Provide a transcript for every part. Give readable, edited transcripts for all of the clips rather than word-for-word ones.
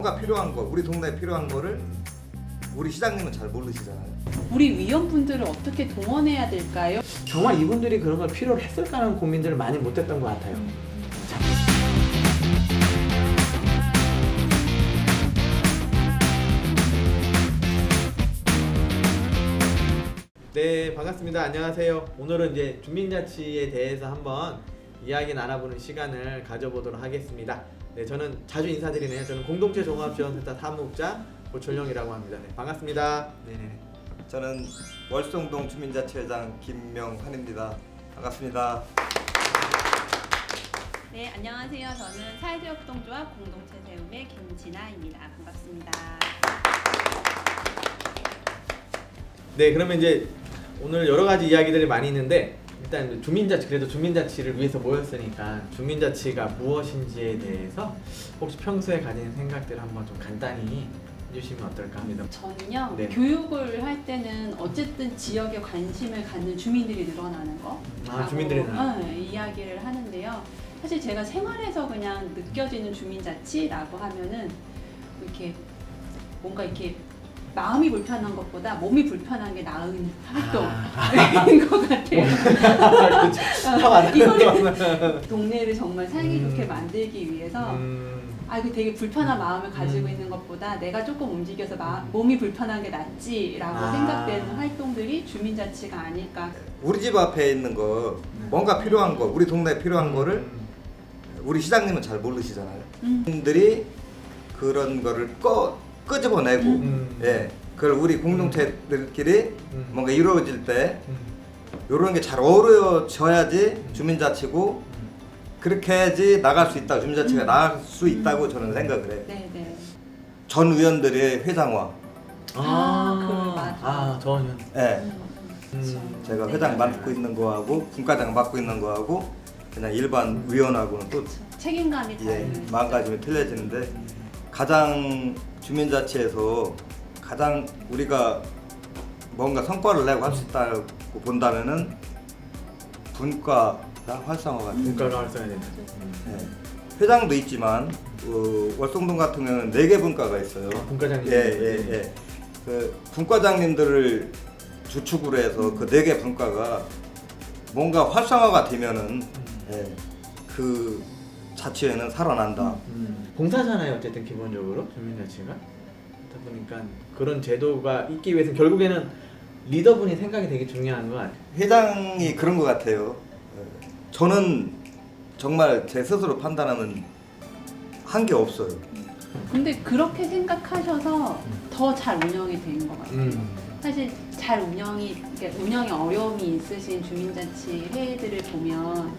뭔가 필요한 거, 우리 동네에 필요한 거를 우리 시장님은 잘 모르시잖아요. 우리 위원분들을 어떻게 동원해야 될까요? 정말 이분들이 그런 걸 필요로 했을까라는 고민들을 많이 못했던 것 같아요. 네, 반갑습니다. 안녕하세요. 오늘은 이제 주민자치에 대해서 한번 이야기 나눠보는 시간을 가져보도록 하겠습니다. 네, 저는 자주 인사드리네요. 저는 공동체 종합지원센터 사무국장 고철영이라고 합니다. 네, 반갑습니다. 네네. 저는 월성동 주민자치회장 김명환입니다. 반갑습니다. 네, 안녕하세요. 저는 사회제협동조합 공동체 세움의 김진아입니다. 반갑습니다. 네, 그러면 이제 오늘 여러 가지 이야기들이 많이 있는데 일단 그래도 주민자치를 위해서 모였으니까 주민자치가 무엇인지에 대해서 혹시 평소에 가지는 생각들을 한번 좀 간단히 해주시면 어떨까 합니다. 저는요, 네. 교육을 할 때는 어쨌든 지역에 관심을 갖는 주민들이 늘어나는 거. 주민들이 이야기를 하는데요. 사실 제가 생활에서 그냥 느껴지는 주민자치라고 하면은 이렇게 뭔가 이렇게 마음이 불편한 것보다 몸이 불편한 게 나은 활동인 것 같아요. 이거는 동네를 정말 살기 좋게 만들기 위해서 이거 되게 불편한 마음을 가지고 있는 것보다 내가 조금 움직여서 몸이 불편한 게 낫지라고 생각되는 활동들이 주민자치가 아닐까. 우리 집 앞에 있는 거, 뭔가 필요한 거, 우리 동네에 필요한 거를 우리 시장님은 잘 모르시잖아요. 분들이 그런 거를 끄집어내고, 예, 그걸 우리 공동체들끼리 뭔가 이루어질 때 이런 게 잘 어우러져야지 주민자치고 그렇게 해야지 나갈 수 있다. 주민자치가 나갈 수 있다고 저는 생각을 해요. 네네. 전 의원들의 회장화, 맞아. 저는 예, 제가 네, 회장 맞아요. 맡고 있는 거하고 분과장 맡고 있는 거하고 그냥 일반 위원하고는 또 책임감이 다른. 마음가짐이 틀려지는데 가장 주민자치에서 가장 우리가 뭔가 성과를 내고 할 수 있다고 본다면은 분과가 활성화가 돼요. 문과가 활성화되는. 네. 회장도 있지만 월성동 같은 경우는 4개 분과가 있어요. 분과장님. 예. 그 분과장님들을 주축으로 해서 그 4개 분과가 뭔가 활성화가 되면은 그 자치회는 살아난다. 봉사잖아요. 어쨌든 기본적으로 주민자치가. 그러다 보니까 그런 제도가 있기 위해서는 결국에는 리더분이 생각이 되게 중요한 것 같아요. 회장이 그런 것 같아요. 저는 정말 제 스스로 판단하면 한 게 없어요. 근데 그렇게 생각하셔서 더 잘 운영이 된 것 같아요. 사실 잘 운영에 어려움이 있으신 주민자치 회의들을 보면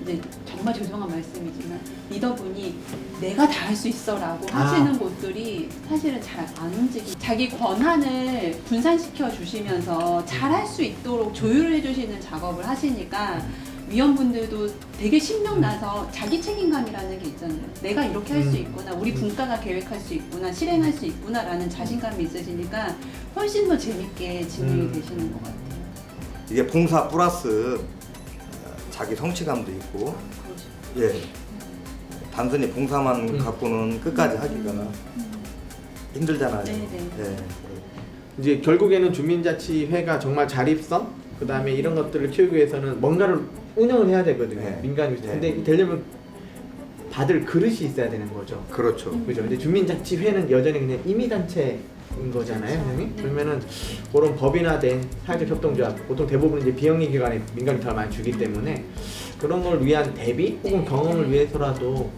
이제 정말 죄송한 말씀이지만 리더분이 내가 다 할 수 있어라고 하시는 곳들이 사실은 잘 안 움직이. 자기 권한을 분산시켜 주시면서 잘 할 수 있도록 조율을 해주시는 작업을 하시니까 위원분들도 되게 신명나서 자기 책임감이라는 게 있잖아요. 내가 이렇게 할 수 있구나, 우리 분과가 계획할 수 있구나, 실행할 수 있구나라는 자신감이 있으시니까 훨씬 더 재밌게 진행이 되시는 것 같아요. 이게 봉사 플러스 자기 성취감도 있고, 그렇죠. 예, 단순히 봉사만 갖고는 끝까지 하기가 힘들잖아요. 네네. 예. 이제 결국에는 주민자치회가 정말 자립성, 그 다음에 이런 것들을 키우기 위해서는 뭔가를 운영을 해야 되거든요. 네. 민간이. 네. 근데 되려면 받을 그릇이 있어야 되는 거죠. 그렇죠. 그죠? 근데 주민자치회는 여전히 그냥 임의단체인 거잖아요, 형님? 그러면은 그런 법인화된 사회적 협동조합, 보통 대부분 이제 비영리 기관에 민간이 더 많이 주기 때문에 그런 걸 위한 대비 혹은 경험을 위해서라도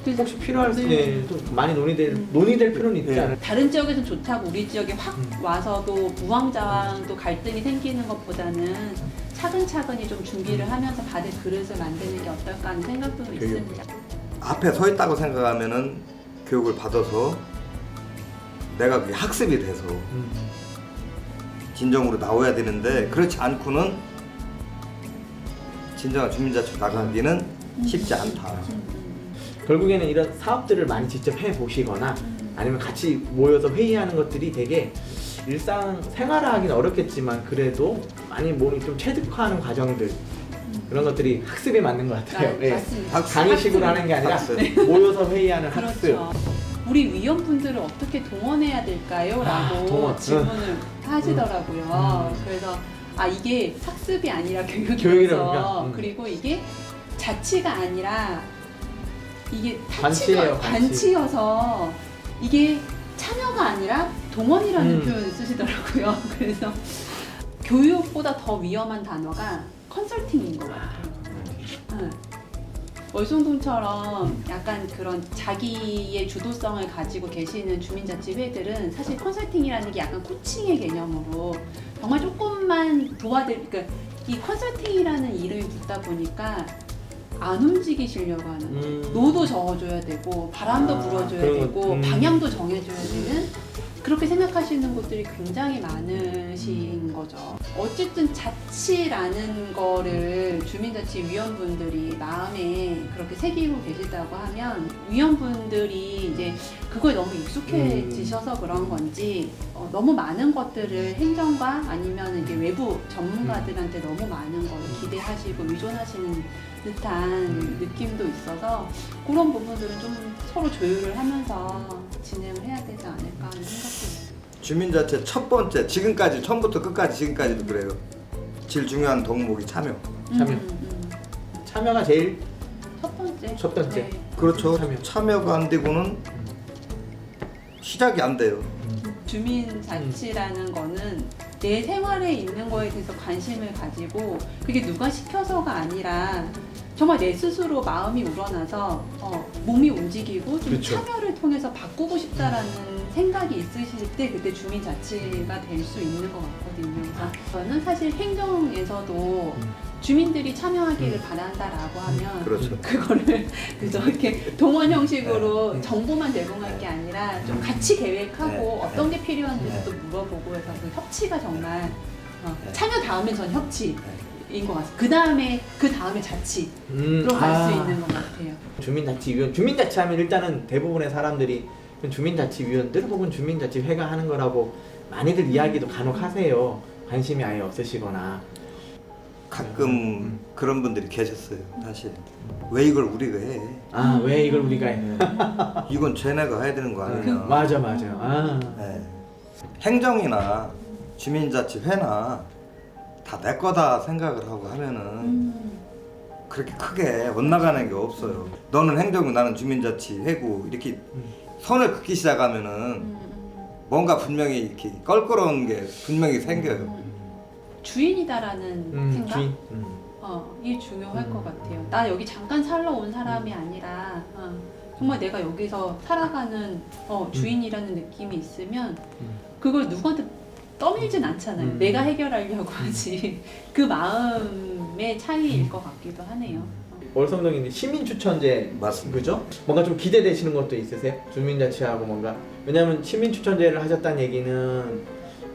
혹시 필요할 때 좀 많이 논의될 필요는 있지 네. 않을까? 다른 지역에서는 좋다고 우리 지역에 확 와서도 무왕자왕 또 갈등이 생기는 것보다는 차근차근히 좀 준비를 하면서 받을 그릇을 만드는 게 어떨까 하는 생각도 있습니다. 앞에 서 있다고 생각하면은 교육을 받아서 내가 그게 학습이 돼서 진정으로 나와야 되는데 그렇지 않고는 진정한 주민자치로 나가기는 쉽지 않다. 결국에는 이런 사업들을 많이 직접 해보시거나 아니면 같이 모여서 회의하는 것들이 되게 일상 생활화하기는 어렵겠지만 그래도 많이 몸이 좀 체득화하는 과정들 그런 것들이 학습에 맞는 것 같아요. 맞습니다. 학습. 강의식으로 하는 게 아니라 학습. 모여서 회의하는 학습. 그렇죠. 우리 위원분들을 어떻게 동원해야 될까요? 라고 동원. 질문을 하시더라고요. 그래서 이게 학습이 아니라 교육이라서 그리고 이게 자치가 아니라 이게 관치예요, 관치여서 이게 참여가 아니라 동원이라는 표현을 쓰시더라고요. 그래서 교육보다 더 위험한 단어가 컨설팅인 것 같아요. 응. 월송동처럼 약간 그런 자기의 주도성을 가지고 계시는 주민자치회들은 사실 컨설팅이라는 게 약간 코칭의 개념으로 정말 조금만 그러니까 이 컨설팅이라는 이름이 붙다 보니까 안 움직이시려고 하는 노도 저어줘야 되고 바람도 불어줘야 되고 방향도 정해줘야 되는 그렇게 생각하시는 곳들이 굉장히 많으신 거죠. 어쨌든 자치라는 거를 주민자치위원분들이 마음에 그렇게 새기고 계시다고 하면 위원분들이 이제 그거에 너무 익숙해지셔서 그런 건지 너무 많은 것들을 행정과 아니면 이게 외부 전문가들한테 너무 많은 걸 기대하시고 의존하시는 듯한 느낌도 있어서 그런 부분들은 좀 서로 조율을 하면서 진행을 해야 되지 않을까 하는 생각도 있어요. 주민자치 첫 번째 지금까지 처음부터 끝까지 지금까지도 그래요. 제일 중요한 덕목이 참여. 참여가 제일 첫 번째. 네. 그렇죠. 참여가 안 되고는 시작이 안 돼요. 주민자치라는 거는 내 생활에 있는 거에 대해서 관심을 가지고 그게 누가 시켜서가 아니라 정말 내 스스로 마음이 우러나서 몸이 움직이고 좀 그렇죠. 참여를 통해서 바꾸고 싶다라는 생각이 있으실 때 그때 주민자치가 될 수 있는 것 같거든요. 그래서 저는 사실 행정에서도 주민들이 참여하기를 바란다라고 하면 그렇죠. 그거를 그저 이렇게 동원 형식으로 정보만 제공할 게 아니라 좀 같이 계획하고 어떤 게 필요한지도 물어보고 해서 그 협치가 정말 참여 다음에 전 협치인 것 같아요. 그 다음에 자치로 갈 수 있는 것 같아요. 주민자치하면 일단은 대부분의 사람들이 주민자치위원들 혹은 주민자치회가 하는 거라고 많이들 이야기도 간혹 하세요. 관심이 아예 없으시거나. 가끔 그런 분들이 계셨어요. 사실 왜 이걸 우리가 해? 왜 이걸 우리가 해? 이건 쟤네가 해야 되는 거 아니냐? 맞아. 네. 행정이나 주민자치회나 다 내 거다 생각을 하고 하면은 그렇게 크게 엇나가는 게 없어요. 너는 행정이고 나는 주민자치회고 이렇게 선을 긋기 시작하면은 뭔가 분명히 이렇게 껄끄러운 게 분명히 생겨요. 주인이다라는 생각? 주인. 이게 중요할 것 같아요. 나 여기 잠깐 살러 온 사람이 아니라 정말 내가 여기서 살아가는 주인이라는 느낌이 있으면 그걸 누구한테 떠밀진 않잖아요. 내가 해결하려고 하지. 그 마음의 차이일 것 같기도 하네요. 월성동이 시민추천제 맞습니다. 그죠? 뭔가 좀 기대되시는 것도 있으세요? 주민자치하고 뭔가 왜냐하면 시민추천제를 하셨다는 얘기는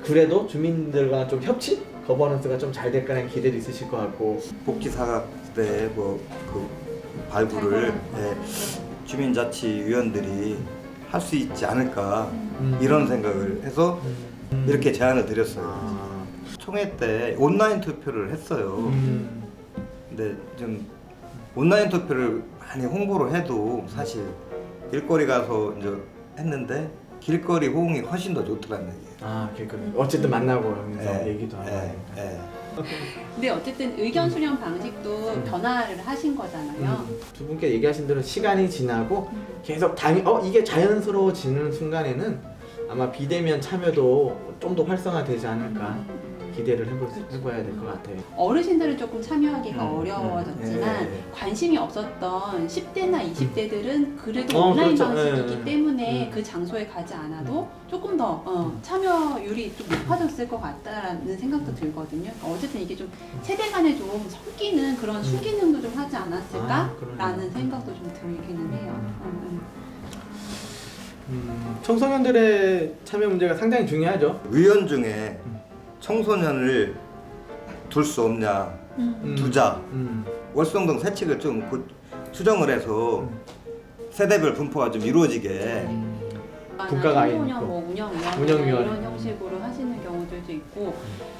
그래도 주민들과 좀 협치? 거버넌스가 좀 잘 될 거라는 기대도 있으실 것 같고 복지사각대 그 발굴을 주민자치위원들이 할 수 있지 않을까 이런 생각을 해서 이렇게 제안을 드렸어요. 총회 때 온라인 투표를 했어요. 근데 좀 온라인 투표를 많이 홍보를 해도 사실 길거리 가서 이제 했는데 길거리 호응이 훨씬 더 좋더라는 얘기예요. 길거리. 어쨌든 만나고 하면서 얘기도 하고. 근데 어쨌든 의견 수렴 방식도 변화를 하신 거잖아요. 두 분께 얘기하신 대로 시간이 지나고 계속 이게 자연스러워지는 순간에는 아마 비대면 참여도 좀 더 활성화되지 않을까 기대를 해봐야 될 것 같아요. 어르신들은 조금 참여하기가 어려워졌지만 관심이 없었던 10대나 20대들은 그래도 온라인 그렇죠. 방식이기 때문에 그 장소에 가지 않아도 조금 더 참여율이 좀 높아졌을 것 같다라는 생각도 들거든요. 어쨌든 이게 좀 세대 간에 좀 섞이는 그런 순기능도 좀 하지 않았을까라는 생각도 좀 들기는 해요. 청소년들의 참여 문제가 상당히 중요하죠. 위원 중에 청소년을 둘 수 없냐, 두자. 월성동 세칙을 좀 수정을 해서 세대별 분포가 좀 이루어지게 국가가 아예 청소년 있고. 뭐 운영위원회 운영위원회. 이런 형식으로 하시는 경우들도 있고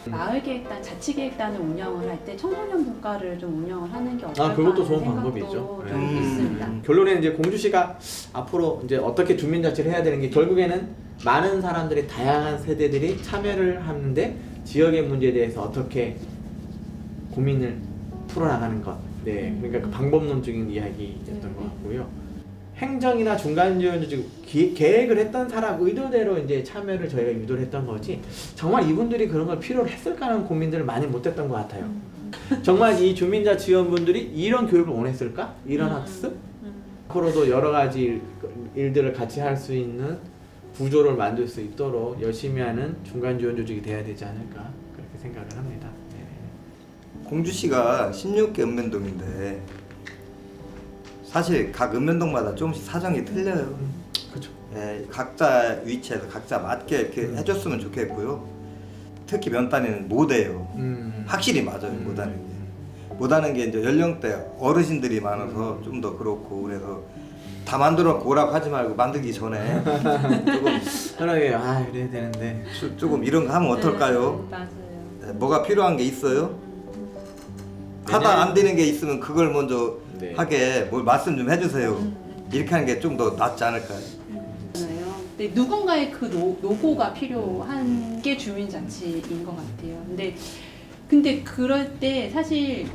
마을계획단, 자치계획단을 운영을 할 때 청소년 분과를 좀 운영을 하는 게 어떨까 그것도 좋은 하는 방법이죠. 생각도 네. 좀 있습니다. 결론에는 이제 공주시가 앞으로 이제 어떻게 주민자치를 해야 되는 게 결국에는 많은 사람들이 다양한 세대들이 참여를 하는데 지역의 문제에 대해서 어떻게 고민을 풀어나가는 것. 네, 그러니까 그 방법론적인 이야기였던 것 같고요. 행정이나 중간지원조직 계획을 했던 사람 의도대로 이제 참여를 저희가 유도를 했던 거지 정말 이분들이 그런 걸 필요로 했을까 하는 고민들을 많이 못했던 것 같아요. 정말 이 주민자 지원분들이 이런 교육을 원했을까? 이런 학습? 앞으로도 여러 가지 일들을 같이 할 수 있는 구조를 만들 수 있도록 열심히 하는 중간지원조직이 돼야 되지 않을까 그렇게 생각을 합니다. 네. 공주시가 16개 읍면동인데 사실 각 읍면동마다 조금씩 사정이 틀려요. 그렇죠. 예, 각자 위치에서 각자 맞게 이렇게 해줬으면 좋겠고요. 특히 면단위는 못해요. 확실히 맞아요. 못하는 게. 못하는 게 이제 연령대 어르신들이 많아서 좀 더 그렇고 그래서 다 만들어 오라고 하지 말고 만들기 전에 조금 편하게 이래야 되는데 조금 이런 거 하면 어떨까요? 맞아요. 네, 뭐가 필요한 게 있어요? 하다 안 되는 게 있으면 그걸 먼저 네. 하게 뭘 말씀 좀 해주세요. 이렇게 하는 게 좀 더 낫지 않을까요? 잖아요. 근데 누군가의 그 노고가 필요한 게 주민자치인 것 같아요. 근데 그럴 때 사실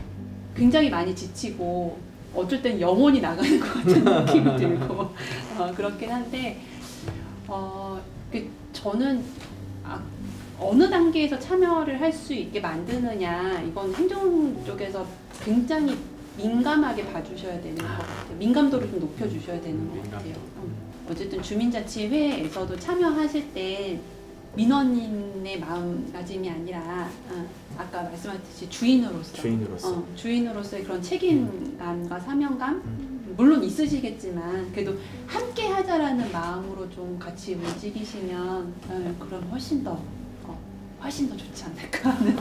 굉장히 많이 지치고 어쩔 땐 영혼이 나가는 것 같은 느낌이 들고 그렇긴 한데 저는 어느 단계에서 참여를 할 수 있게 만드느냐 이건 행정 쪽에서 굉장히 민감하게 봐주셔야 되는 것 같아요. 민감도를 좀 높여주셔야 되는 것 같아요. 어쨌든 주민자치회에서도 참여하실 때 민원인의 마음가짐이 아니라 아까 말씀하셨듯이 주인으로서의 그런 책임감과 사명감 물론 있으시겠지만 그래도 함께 하자라는 마음으로 좀 같이 움직이시면 그럼 훨씬 더 좋지 않을까 하는